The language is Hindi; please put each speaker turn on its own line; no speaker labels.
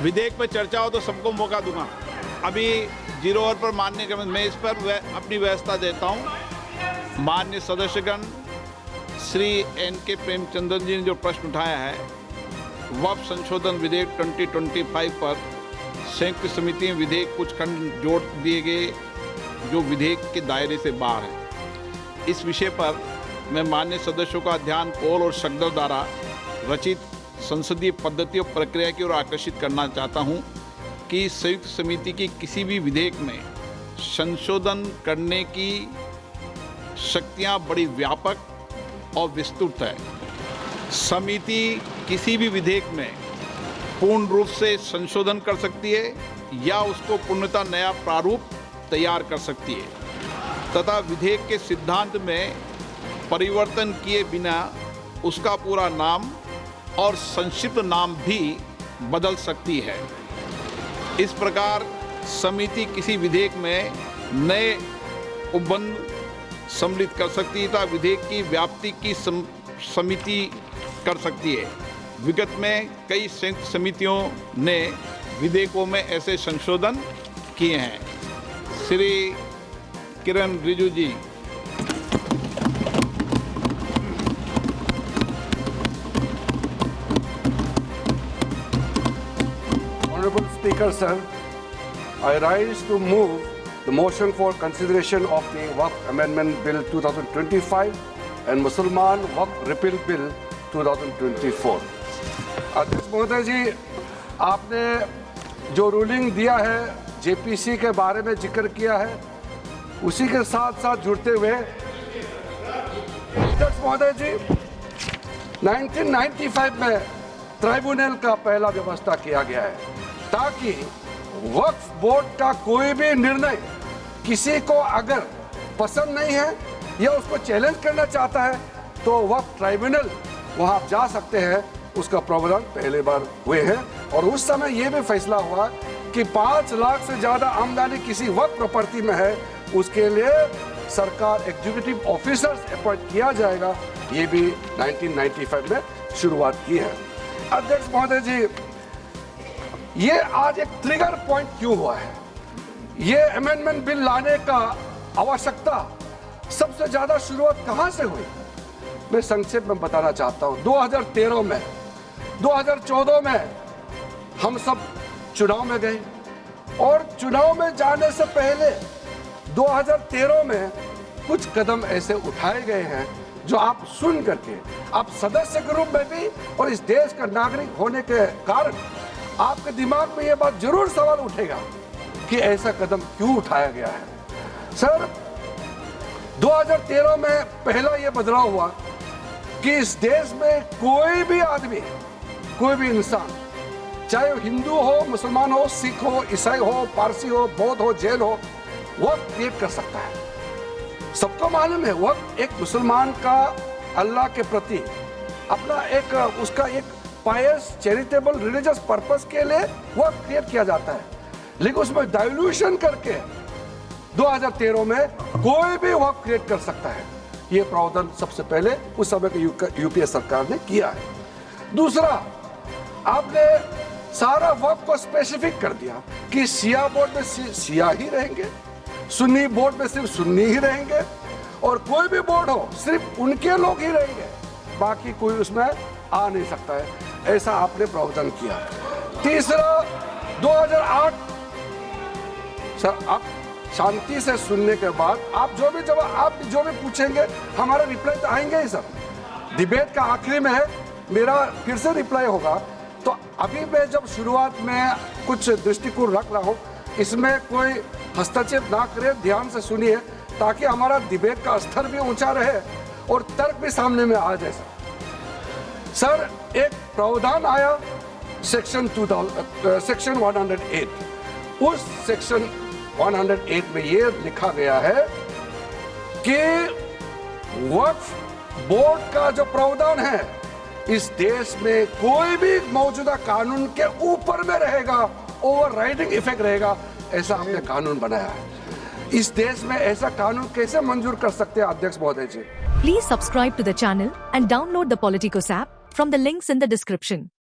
विधेयक पर चर्चा हो तो सबको मौका दूंगा। अभी 0 ओवर पर माननीय के मैं इस पर अपनी व्यवस्था देता हूं। माननीय सदस्यगण श्री NK प्रेमचंद्रन जी ने जो प्रश्न उठाया है वक्फ संशोधन विधेयक 2025 पर संयुक्त समिति में विधेयक कुछ खंड जोड़ दिए गए जो विधेयक के दायरे से बाहर है। इस विषय पर मैं माननीय सदस्यों का ध्यान पोल और शब्दों द्वारा रचित संसदीय पद्धति और प्रक्रिया की ओर आकर्षित करना चाहता हूं कि संयुक्त समिति की किसी भी विधेयक में संशोधन करने की शक्तियां बड़ी व्यापक और विस्तृत है। समिति किसी भी विधेयक में पूर्ण रूप से संशोधन कर सकती है या उसको पूर्णतः नया प्रारूप तैयार कर सकती है तथा विधेयक के सिद्धांत में परिवर्तन किए बिना उसका पूरा नाम और संक्षिप्त नाम भी बदल सकती है। इस प्रकार समिति किसी विधेयक में नए उपबंध सम्मिलित कर सकती है तथा विधेयक की व्याप्ति की समिति कर सकती है। विगत में कई संयुक्त समितियों ने विधेयकों में ऐसे संशोधन किए हैं। श्री किरण रिजिजू जी।
Honorable Speaker, sir, I rise to move the motion for consideration of the Waqf Amendment Bill 2025 and Mussalman Waqf Repeal Bill 2024. अध्यक्ष महोदय जी, आपने जो रूलिंग दिया है JPC के बारे में जिक्र किया है, उसी के साथ साथ जुड़ते हुए अध्यक्ष महोदय जी 1995 में ट्राइब्यूनल का पहला व्यवस्था किया गया है ताकि वक्फ बोर्ड का कोई भी निर्णय किसी को अगर पसंद नहीं है या उसको चैलेंज करना चाहता है तो वक्फ ट्राइब्यूनल वहां जा सकते हैं। उसका प्रावधान पहले बार हुए हैं और उस समय यह भी फैसला हुआ कि 5 लाख से ज्यादा आमदनी किसी वक्फ प्रॉपर्टी में है उसके लिए सरकार एग्जीक्यूटिव ऑफिसर्स अपॉइंट किया जाएगा। ये भी 1995 में शुरुआत की है। अध्यक्ष महोदय जी, ये आज एक ट्रिगर पॉइंट क्यों हुआ है? ये अमेंडमेंट बिल लाने का आवश्यकता सबसे ज्यादा शुरुआत कहां से हुई? मैं संक्षेप में बताना चाहता हूं। 2013 में 2014 में हम सब चुनाव में गए और चुनाव में जाने से पहले 2013 में कुछ कदम ऐसे उठाए गए हैं जो आप सुन करके आप सदस्य के रूप में भी और इस देश का नागरिक होने के कारण आपके दिमाग में यह बात जरूर सवाल उठेगा कि ऐसा कदम क्यों उठाया गया है। सर, 2013 में पहला यह बदलाव हुआ कि इस देश में कोई भी आदमी, कोई भी इंसान, चाहे वो हिंदू हो, मुसलमान हो, सिख हो, ईसाई हो, पारसी हो, बौद्ध हो, जैन हो, वक्फ क्रिएट कर सकता है। सबको मालूम है वक्फ एक मुसलमान का अल्लाह के प्रति अपना एक उसका एक पायस चैरिटेबल रिलीजियस पर्पस के लिए वक्फ क्रिएट किया जाता है, लेकिन उसमें डाइल्यूशन करके 2013 में कोई भी वक्फ क्रिएट कर सकता है। ये प्रावधान सबसे पहले उस समय की यूपीए सरकार ने किया है। दूसरा, आपने सारा वक्फ को स्पेसिफिक कर दिया कि शिया बोर्ड में शिया ही रहेंगे, सुन्नी बोर्ड में सिर्फ सुन्नी ही रहेंगे और कोई भी बोर्ड हो सिर्फ उनके लोग ही रहेंगे, बाकी कोई उसमें आ नहीं सकता है। ऐसा आपने प्रावधान किया। तीसरा, 2008, सर आप शांति से सुनने के बाद आप जो भी पूछेंगे हमारे रिप्लाई तो आएंगे ही। सर, डिबेट का आखिरी में है, मेरा फिर से रिप्लाई होगा। तो अभी मैं जब शुरुआत में कुछ दृष्टिकोण रख रहा हूँ, इसमें कोई हस्तक्षेप ना करे, ध्यान से सुनिए ताकि हमारा डिबेट का स्तर भी ऊंचा रहे और तर्क भी सामने में आ जाए। सर, एक प्रावधान आया सेक्शन 108। उस सेक्शन 108 में ये लिखा गया है कि वक्फ बोर्ड का जो प्रावधान है इस देश में कोई भी मौजूदा कानून के ऊपर में रहेगा, ओवरराइडिंग इफेक्ट रहेगा। ऐसा हमने कानून बनाया है। इस देश में ऐसा कानून कैसे मंजूर कर सकते हैं अध्यक्ष महोदय जी?
Please subscribe to the channel and download the Politicos app from the links in the description.